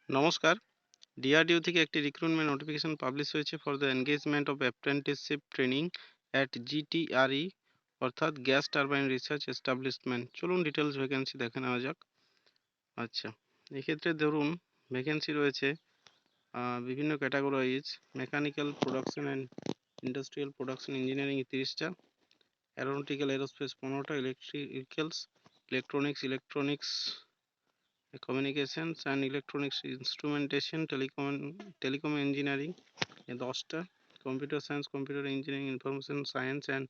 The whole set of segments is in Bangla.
নমস্কার। ডিআরডিও থেকে একটি রিক্রুটমেন্ট নোটিফিকেশন পাবলিশ হয়েছে for the engagement of apprenticeship training at GTRE অর্থাৎ গ্যাস টারবাইন রিসার্চ এস্টাবলিশমেন্ট। চলুন ডিটেলস ভ্যাকেন্সি দেখে নেওয়া যাক। আচ্ছা, এক্ষেত্রে ধরুন ভ্যাকেন্সি রয়েছে বিভিন্ন categorize: mechanical, production and industrial production engineering 30টা, অ্যারোনটিক্যাল এরোস্পেস 15টা, electricals, electronics, communications and electronics instrumentation, telecom engineering 10টা, computer science, computer engineering, information science and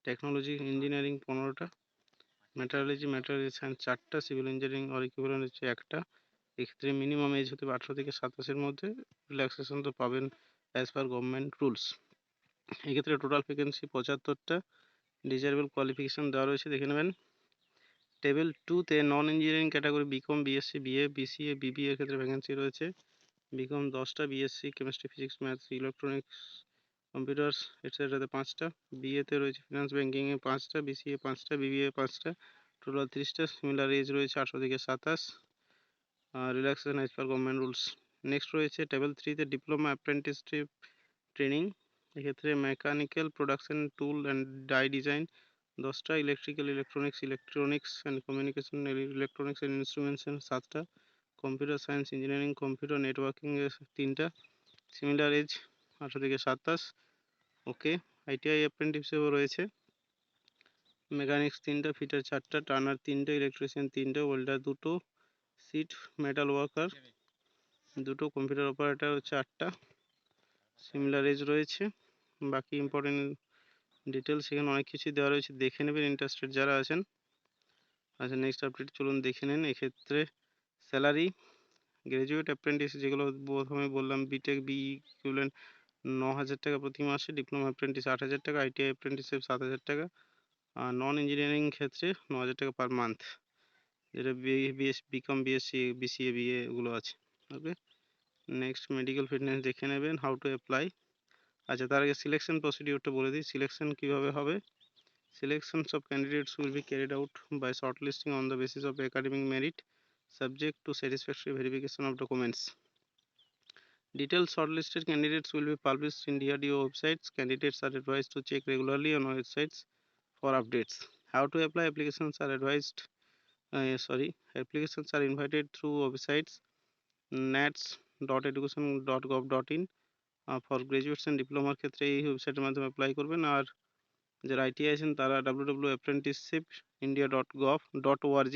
technology engineering 15টা, মেটারোলজি সায়েন্স 4টা, সিভিল ইঞ্জিনিয়ারিং অর ইকুইভ্যালেন্ট হচ্ছে 1টা। এক্ষেত্রে মিনিমাম এজ হতে 18 থেকে 27-এর মধ্যে, রিল্যাক্সেশন তো পাবেন অ্যাজ পার গভর্নমেন্ট রুলস। এক্ষেত্রে টোটাল ভ্যাকেন্সি 75টা, ডিজারেবল কোয়ালিফিকেশন দেওয়া রয়েছে, দেখে নেবেন। টেবিল 2-তে non engineering category BCom, BSc, BA, BCA, BBA এর ক্ষেত্রে ভ্যাকেন্সি রয়েছে। বিকম 10টা, BSc chemistry, physics, maths, electronics, computers এটসেট্রাতে 5টা, বিএতে রয়েছে ফিনান্স ব্যাঙ্কিংয়ে 5টা, বিসিএ 5টা, বিবিএ 5টা, টোটাল 30টা। সিমিলার এজ রয়েছে 18 থেকে 27, relaxation as per government rules. Next রয়েছে টেবিল 3-তে ডিপ্লোমা অ্যাপ্রেন্টিসশিপ ট্রেনিং, এক্ষেত্রে mechanical, production, tool and die design 10টা, electronics and communication, electronics and instrumentation 7টা, computer science engineering, computer networking 3টা, সিমিলার এজ 18 থেকে 27। ওকে, আইটিআই অ্যাপ্রেন্টিসশিপও রয়েছে, মেকানিক্স 3টা, ফিটার 4টা, টার্নার 3টা, ইলেকট্রিশিয়ান 3টা, ওয়েল্ডার 2টো, সিট মেটাল ওয়ার্কার 2টো, কম্পিউটার অপারেটর হচ্ছে 8টা, সিমিলার এজ রয়েছে। বাকি ইম্পর্টেন্ট ডিটেলস এখানে অনেক কিছু দেওয়া রয়েছে, দেখে নেবেন ইন্টারেস্টেড যারা আছেন। আচ্ছা, নেক্সট আপডেট চলুন দেখে নিন। এক্ষেত্রে স্যালারি, গ্র্যাজুয়েট অ্যাপ্রেন্টিস যেগুলো প্রথমে বললাম, বিটেক, বিই ইকুইভ্যালেন্ট 9,000 টাকা প্রতি মাসে, ডিপ্লোমা অ্যাপ্রেন্টিস 8,000 টাকা, আইটিআই অ্যাপ্রেন্টিসশিপ 7,000 টাকা, আর নন ইঞ্জিনিয়ারিং ক্ষেত্রে 9,000 টাকা পার মান্থ, যেটা বিকম, বিএসসি, বিসিএ, বিএ এগুলো আছে। ওকে, নেক্সট মেডিকেল ফিটনেস দেখে নেবেন, হাউ টু অ্যাপ্লাই। আচ্ছা, তার আগে সিলেকশন প্রসিডিউরটা বলে দিই, সিলেকশন কীভাবে হবে। Selections of candidates will be carried out by shortlisting on the basis of academic merit, subject to satisfactory verification of documents. Detailed shortlisted candidates will be published in DRDO websites. Candidates are advised to check regularly on websites for updates. How to apply? Applications are invited through websites nats.education.gov.in for graduates and diploma ক্ষেত্রে এই ওয়েবসাইটের মাধ্যমে অ্যাপ্লাই করবেন, আর যারা আইটিআই আছেন তারা www.apprenticeshipindia.gov.org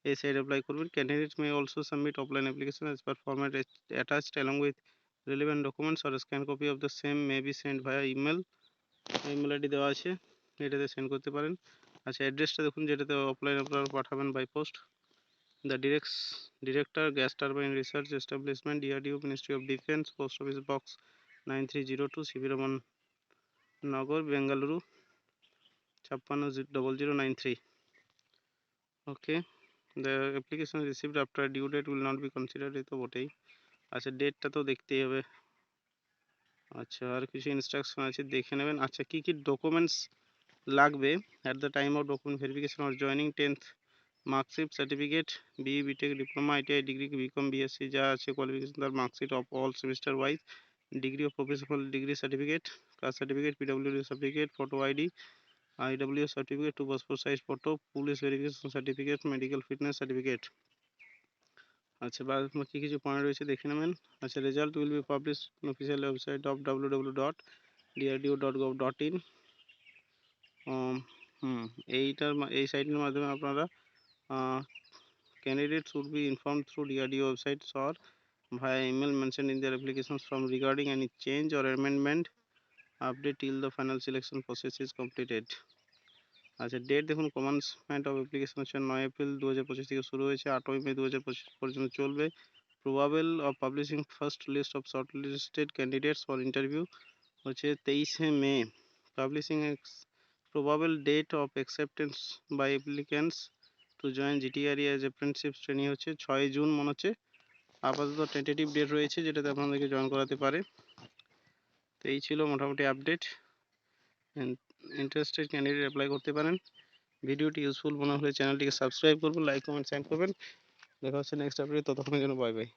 এই সাইটে অ্যাপ্লাই করবেন। Candidate may also submit offline application as per format attached along with relevant documents or scan copy of the same may be send via email. Email ID দেওয়া আছে, এটাতে সেন্ড করতে পারেন। আচ্ছা, অ্যাড্রেসটা দেখুন, যেটাতে অফলাইন আপনারা পাঠাবেন by post. The director, gas turbine research establishment, DRDO, ministry of defence, post office box 9302, CV Raman Nagar, Bengaluru 560093। Okay, the application received after due date will not be considered, এই তো বটেই। আচ্ছা, ডেটটা তো দেখতেই হবে। আচ্ছা, আর কিছু ইনস্ট্রাকশন আছে, দেখে নেবেন। আচ্ছা, কি কি ডকুমেন্টস লাগবে at the time of document verification or joining: 10th marksheet, certificate, BE, BTech, diploma, ITI degree, BCom, BSc যা আছে কোয়ালিফিকেশন, তার marksheet of all semester wise, degree of professional degree certificate, caste certificate, PWD certificate, photo ID, IWS certificate, 2 passport size photo, police verification certificate, medical fitness certificate। আচ্ছা, বাকি কিছু পয়েন্ট রয়েছে, দেখে নেবেন। আচ্ছা, result will be publish official website of www.drdo.gov.in। এই সাইটের মাধ্যমে আপনারা candidates would be informed through DRDO websites or via email mentioned in their applications from regarding any change or amendment update till the final selection process is completed। আচ্ছা, ডেট দেখুন, কমেন্সমেন্ট অফ অ্যাপ্লিকেশন হচ্ছে 9 এপ্রিল 2025 থেকে শুরু হয়েছে, 8ই মে 2025 পর্যন্ত চলবে। Probable of publishing first list of shortlisted candidates for interview হচ্ছে 23শে May. Publishing probable date of acceptance by applicants to join GTRE as apprenticeship training হচ্ছে 6 জুন মনে হচ্ছে। আপাতত টেন্টেটিভ ডেট রয়েছে, যেটাতে আপনাদেরকে জয়েন করাতে পারে। তো এই ছিল মোটামুটি আপডেট। ইন্টারেস্টেড ক্যান্ডিডেট অ্যাপ্লাই করতে পারেন। ভিডিওটি ইউজফুল মনে হলে চ্যানেলটিকে সাবস্ক্রাইব করবেন, লাইক, কমেন্ট, সেন্ড করবেন। দেখা হচ্ছে নেক্সট আপডেট, ততক্ষণের জন্য বাই বাই।